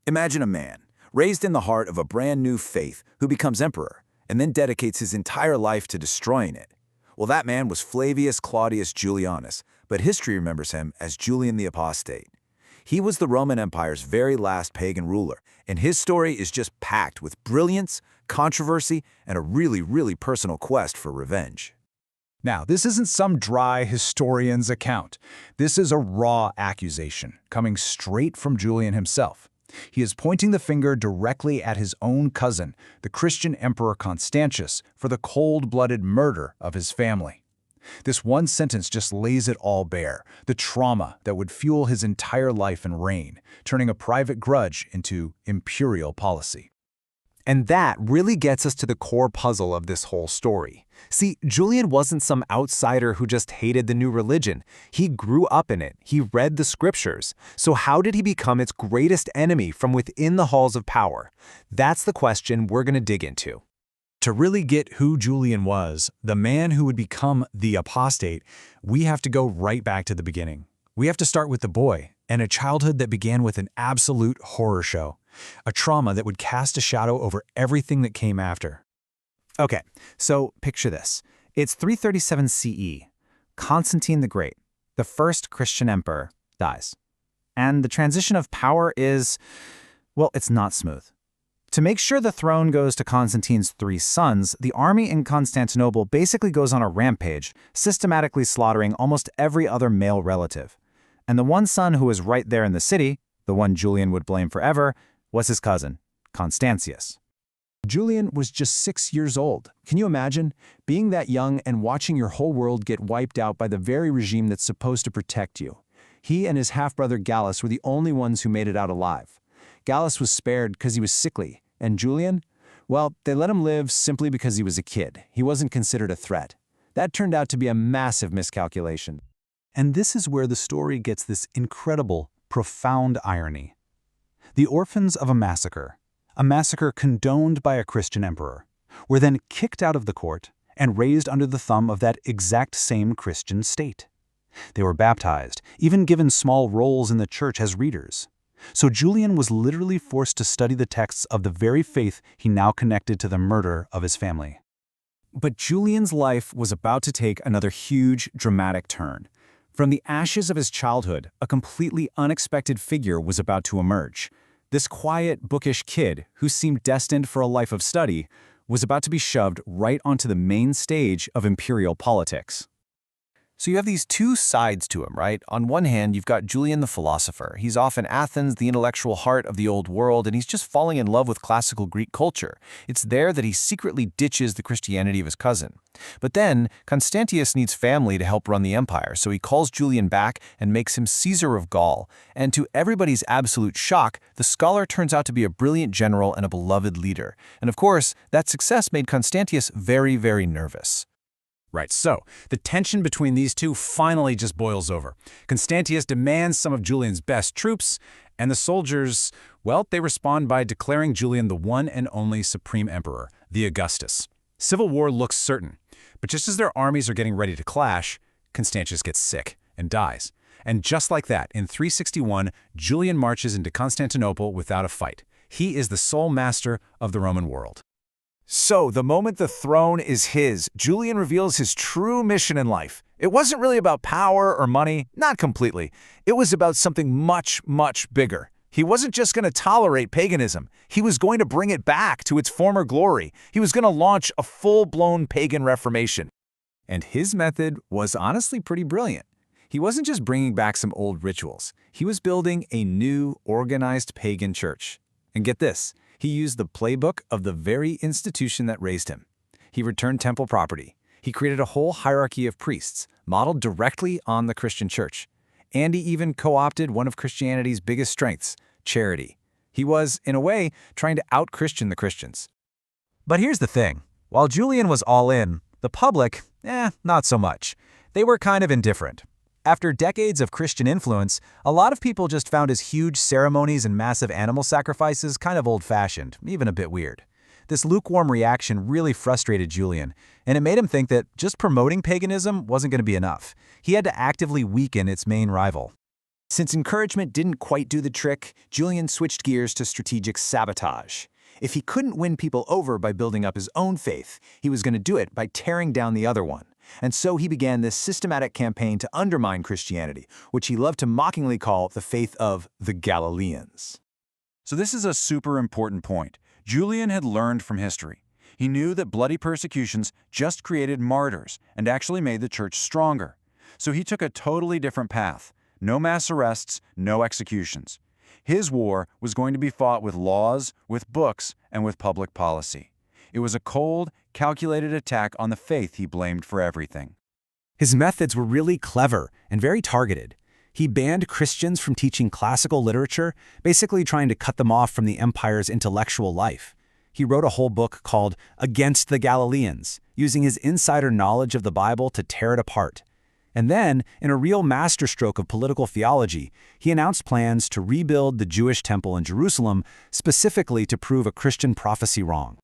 Imagine a man, raised in the heart of a brand new faith, who becomes emperor, and then dedicates his entire life to destroying it. Well, that man was Flavius Claudius Julianus, but history remembers him as Julian the Apostate. He was the Roman Empire's very last pagan ruler, and his story is just packed with brilliance, controversy, and a really personal quest for revenge. Now, this isn't some dry historian's account. This is a raw accusation, coming straight from Julian himself. He is pointing the finger directly at his own cousin, the Christian Emperor Constantius, for the cold-blooded murder of his family. This one sentence just lays it all bare, the trauma that would fuel his entire life and reign, turning a private grudge into imperial policy. And that really gets us to the core puzzle of this whole story. See, Julian wasn't some outsider who just hated the new religion. He grew up in it. He read the scriptures. So how did he become its greatest enemy from within the halls of power? That's the question we're going to dig into. To really get who Julian was, the man who would become the apostate, we have to go right back to the beginning. We have to start with the boy, and a childhood that began with an absolute horror show. A trauma that would cast a shadow over everything that came after. Okay, so picture this. It's 337 CE. Constantine the Great, the first Christian emperor, dies. And the transition of power is, well, it's not smooth. To make sure the throne goes to Constantine's three sons, the army in Constantinople basically goes on a rampage, systematically slaughtering almost every other male relative. And the one son who was right there in the city, the one Julian would blame forever, was his cousin, Constantius. Julian was just 6 years old. Can you imagine being that young and watching your whole world get wiped out by the very regime that's supposed to protect you? He and his half-brother Gallus were the only ones who made it out alive. Gallus was spared because he was sickly, and Julian? Well, they let him live simply because he was a kid. He wasn't considered a threat. That turned out to be a massive miscalculation. And this is where the story gets this incredible, profound irony. The orphans of a massacre condoned by a Christian emperor, were then kicked out of the court and raised under the thumb of that exact same Christian state. They were baptized, even given small roles in the church as readers. So Julian was literally forced to study the texts of the very faith he now connected to the murder of his family. But Julian's life was about to take another huge, dramatic turn. From the ashes of his childhood, a completely unexpected figure was about to emerge. This quiet, bookish kid, who seemed destined for a life of study, was about to be shoved right onto the main stage of imperial politics. So you have these two sides to him, right? On one hand, you've got Julian the philosopher. He's off in Athens, the intellectual heart of the old world, and he's just falling in love with classical Greek culture. It's there that he secretly ditches the Christianity of his cousin. But then, Constantius needs family to help run the empire, so he calls Julian back and makes him Caesar of Gaul. And to everybody's absolute shock, the scholar turns out to be a brilliant general and a beloved leader. And of course, that success made Constantius very nervous. Right, so the tension between these two finally just boils over. Constantius demands some of Julian's best troops, and the soldiers, well, they respond by declaring Julian the one and only supreme emperor, the Augustus. Civil war looks certain, but just as their armies are getting ready to clash, Constantius gets sick and dies. And just like that, in 361, Julian marches into Constantinople without a fight. He is the sole master of the Roman world. So, the moment the throne is his, Julian reveals his true mission in life. It wasn't really about power or money, not completely. It was about something much bigger. He wasn't just going to tolerate paganism. He was going to bring it back to its former glory. He was going to launch a full-blown pagan reformation. And his method was honestly pretty brilliant. He wasn't just bringing back some old rituals. He was building a new, organized pagan church. And get this. He used the playbook of the very institution that raised him. He returned temple property. He created a whole hierarchy of priests, modeled directly on the Christian church. And he even co-opted one of Christianity's biggest strengths, charity. He was, in a way, trying to out-Christian the Christians. But here's the thing. While Julian was all in, the public, not so much. They were kind of indifferent. After decades of Christian influence, a lot of people just found his huge ceremonies and massive animal sacrifices kind of old-fashioned, even a bit weird. This lukewarm reaction really frustrated Julian, and it made him think that just promoting paganism wasn't going to be enough. He had to actively weaken its main rival. Since encouragement didn't quite do the trick, Julian switched gears to strategic sabotage. If he couldn't win people over by building up his own faith, he was going to do it by tearing down the other one. And so he began this systematic campaign to undermine Christianity, which he loved to mockingly call the faith of the Galileans. So this is a super important point. Julian had learned from history. He knew that bloody persecutions just created martyrs and actually made the church stronger. So he took a totally different path. No mass arrests, no executions. His war was going to be fought with laws, with books, and with public policy. It was a cold, calculated attack on the faith he blamed for everything. His methods were really clever and very targeted. He banned Christians from teaching classical literature, basically trying to cut them off from the empire's intellectual life. He wrote a whole book called Against the Galileans, using his insider knowledge of the Bible to tear it apart. And then, in a real masterstroke of political theology, he announced plans to rebuild the Jewish temple in Jerusalem, specifically to prove a Christian prophecy wrong.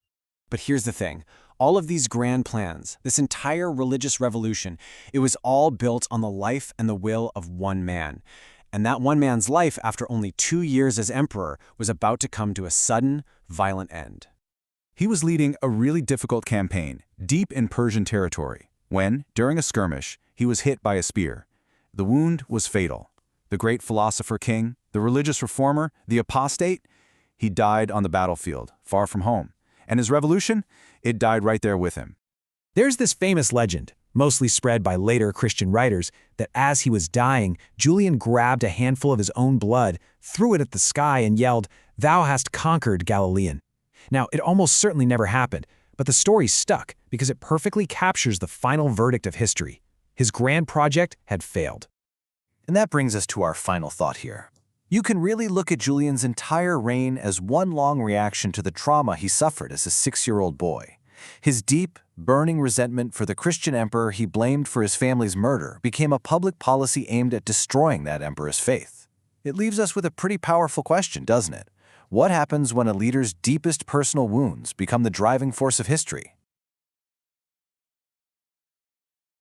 But here's the thing. All of these grand plans, this entire religious revolution, it was all built on the life and the will of one man. And that one man's life, after only 2 years as emperor, was about to come to a sudden, violent end. He was leading a really difficult campaign, deep in Persian territory, when, during a skirmish, he was hit by a spear. The wound was fatal. The great philosopher king, the religious reformer, the apostate, he died on the battlefield, far from home. And his revolution, it died right there with him. There's this famous legend, mostly spread by later Christian writers, that as he was dying, Julian grabbed a handful of his own blood, threw it at the sky, and yelled, "Thou hast conquered, Galilean." Now, it almost certainly never happened, but the story stuck because it perfectly captures the final verdict of history. His grand project had failed. And that brings us to our final thought here. You can really look at Julian's entire reign as one long reaction to the trauma he suffered as a 6-year-old boy. His deep, burning resentment for the Christian emperor he blamed for his family's murder became a public policy aimed at destroying that emperor's faith. It leaves us with a pretty powerful question, doesn't it? What happens when a leader's deepest personal wounds become the driving force of history?